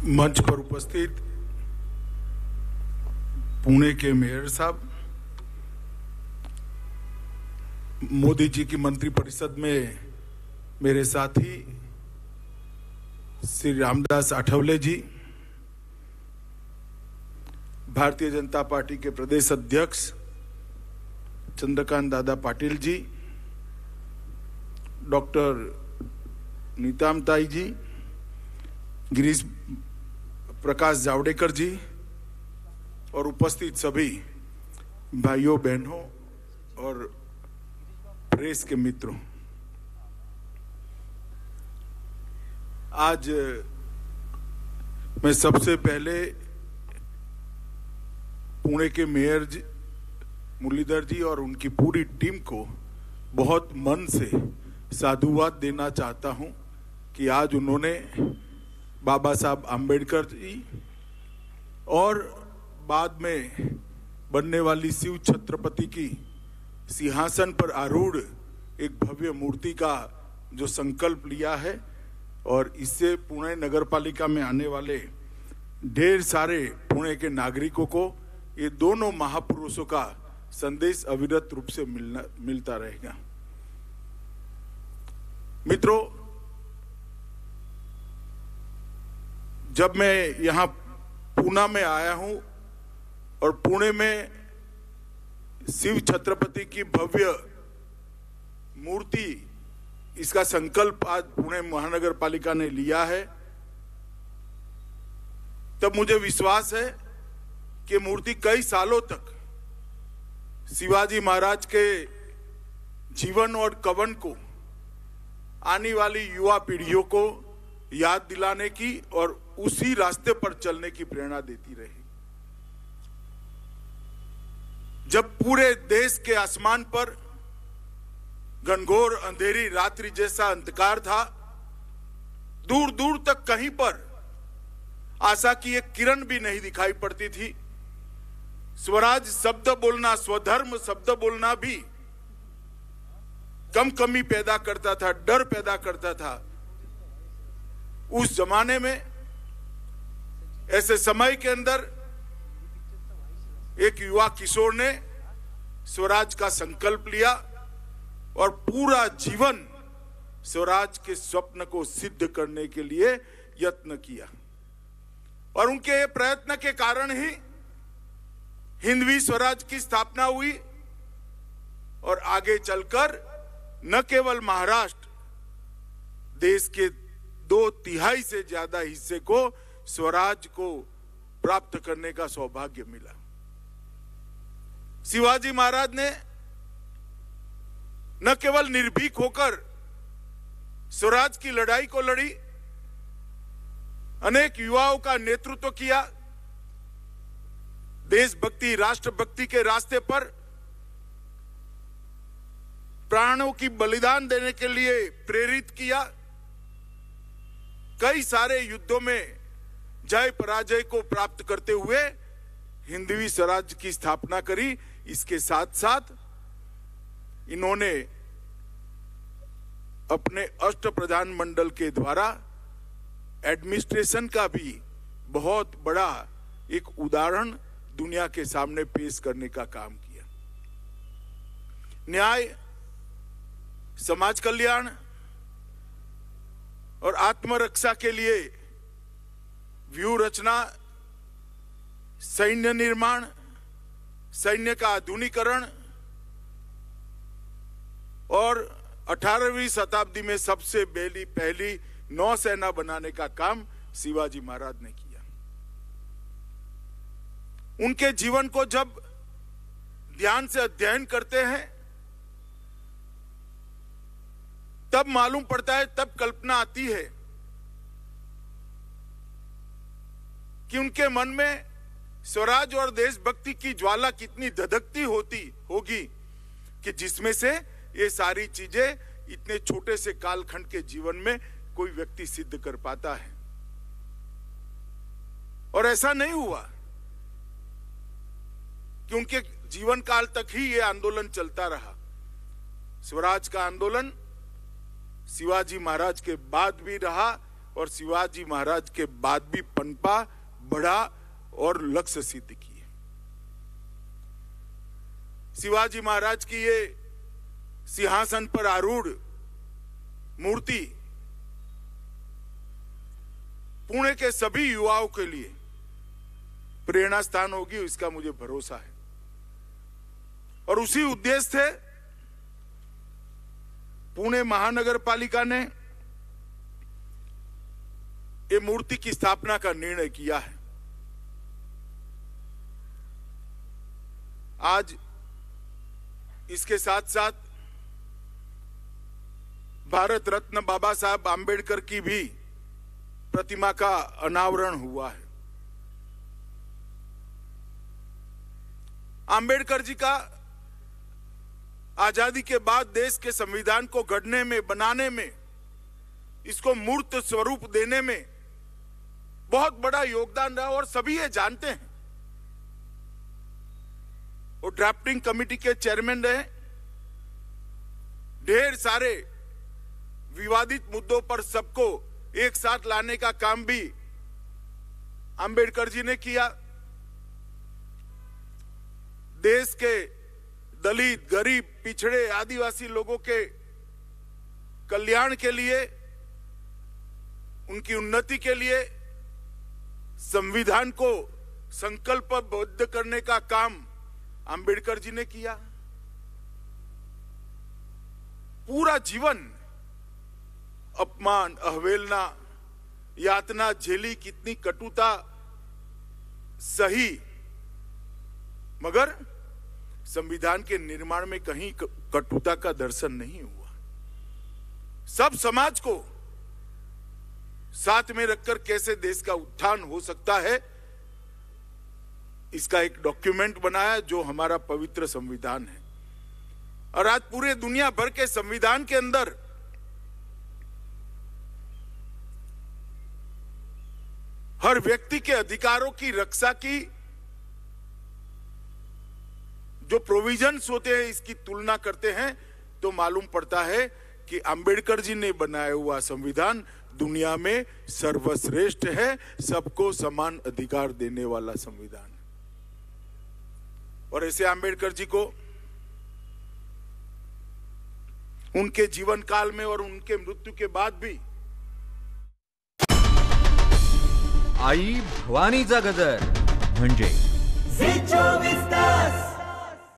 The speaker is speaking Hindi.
मंच पर उपस्थित पुणे के मेयर साहब, मोदी जी की मंत्रिपरिषद में मेरे साथी श्री रामदास आठवले जी, भारतीय जनता पार्टी के प्रदेश अध्यक्ष चंद्रकांत दादा पाटिल जी, डॉक्टर नीतामताई जी, गिरीश प्रकाश जावड़ेकर जी और उपस्थित सभी भाइयों बहनों और प्रेस के मित्रों, आज मैं सबसे पहले पुणे के मेयर जी मुरलीधर जी और उनकी पूरी टीम को बहुत मन से साधुवाद देना चाहता हूं कि आज उन्होंने बाबा साहब आम्बेडकर जी और बाद में बनने वाली शिव छत्रपति की सिंहासन पर आरूढ़ एक भव्य मूर्ति का जो संकल्प लिया है और इससे पुणे नगर पालिका में आने वाले ढेर सारे पुणे के नागरिकों को ये दोनों महापुरुषों का संदेश अविरत रूप से मिलता रहेगा। मित्रों, जब मैं यहाँ पूना में आया हूँ और पुणे में शिव छत्रपति की भव्य मूर्ति, इसका संकल्प आज पुणे महानगर पालिका ने लिया है, तब मुझे विश्वास है कि मूर्ति कई सालों तक शिवाजी महाराज के जीवन और कवन को आने वाली युवा पीढ़ियों को याद दिलाने की और उसी रास्ते पर चलने की प्रेरणा देती रही। जब पूरे देश के आसमान पर घनघोर अंधेरी रात्रि जैसा अंधकार था, दूर दूर तक कहीं पर आशा की एक किरण भी नहीं दिखाई पड़ती थी, स्वराज शब्द बोलना, स्वधर्म शब्द बोलना भी कमी पैदा करता था, डर पैदा करता था। उस जमाने में ऐसे समय के अंदर एक युवा किशोर ने स्वराज का संकल्प लिया और पूरा जीवन स्वराज के स्वप्न को सिद्ध करने के लिए यत्न किया और उनके ये प्रयत्न के कारण ही हिंदवी स्वराज की स्थापना हुई और आगे चलकर न केवल महाराष्ट्र, देश के 2/3 से ज्यादा हिस्से को स्वराज को प्राप्त करने का सौभाग्य मिला। शिवाजी महाराज ने न केवल निर्भीक होकर स्वराज की लड़ाई को लड़ी, अनेक युवाओं का नेतृत्व किया, देशभक्ति, राष्ट्रभक्ति के रास्ते पर प्राणों की बलिदान देने के लिए प्रेरित किया, कई सारे युद्धों में जय पराजय को प्राप्त करते हुए हिंदवी स्वराज की स्थापना करी। इसके साथ साथ इन्होंने अपने अष्ट प्रधानमंडल के द्वारा एडमिनिस्ट्रेशन का भी बहुत बड़ा एक उदाहरण दुनिया के सामने पेश करने का काम किया। न्याय, समाज कल्याण और आत्मरक्षा के लिए व्यूह रचना, सैन्य निर्माण, सैन्य का आधुनिकीकरण और 18वीं शताब्दी में सबसे पहली नौसेना बनाने का काम शिवाजी महाराज ने किया। उनके जीवन को जब ध्यान से अध्ययन करते हैं तब मालूम पड़ता है, तब कल्पना आती है कि उनके मन में स्वराज और देशभक्ति की ज्वाला कितनी धधकती होगी कि जिसमें से ये सारी चीजें इतने छोटे से कालखंड के जीवन में कोई व्यक्ति सिद्ध कर पाता है। और ऐसा नहीं हुआ कि उनके जीवन काल तक ही ये आंदोलन चलता रहा। स्वराज का आंदोलन शिवाजी महाराज के बाद भी रहा और शिवाजी महाराज के बाद भी पनपा, बढ़ा और लक्ष्य सिद्ध किए। शिवाजी महाराज की ये सिंहासन पर आरूढ़ मूर्ति पुणे के सभी युवाओं के लिए प्रेरणा स्थान होगी, इसका मुझे भरोसा है। और उसी उद्देश्य से पुणे महानगर पालिका ने ये मूर्ति की स्थापना का निर्णय किया है। आज इसके साथ साथ भारत रत्न बाबा साहब आंबेडकर की भी प्रतिमा का अनावरण हुआ है। आंबेडकर जी का आजादी के बाद देश के संविधान को गढ़ने में, बनाने में, इसको मूर्त स्वरूप देने में बहुत बड़ा योगदान रहा और सभी ये जानते हैं। वो ड्राफ्टिंग कमेटी के चेयरमैन रहे। ढेर सारे विवादित मुद्दों पर सबको एक साथ लाने का काम भी आंबेडकर जी ने किया। देश के दलित, गरीब, पिछड़े, आदिवासी लोगों के कल्याण के लिए, उनकी उन्नति के लिए संविधान को संकल्पबद्ध करने का काम आंबेडकर जी ने किया। पूरा जीवन अपमान, अवहेलना, यातना झेली, कितनी कटुता सही, मगर संविधान के निर्माण में कहीं कटुता का दर्शन नहीं हुआ। सब समाज को साथ में रखकर कैसे देश का उत्थान हो सकता है, इसका एक डॉक्यूमेंट बनाया जो हमारा पवित्र संविधान है। और आज पूरे दुनिया भर के संविधान के अंदर हर व्यक्ति के अधिकारों की रक्षा की जो प्रोविजंस होते हैं, इसकी तुलना करते हैं तो मालूम पड़ता है कि अंबेडकर जी ने बनाया हुआ संविधान दुनिया में सर्वश्रेष्ठ है, सबको समान अधिकार देने वाला संविधान। और ऐसे अंबेडकर जी को उनके जीवन काल में और उनके मृत्यु के बाद भी आई भवानीचा गजर म्हणजे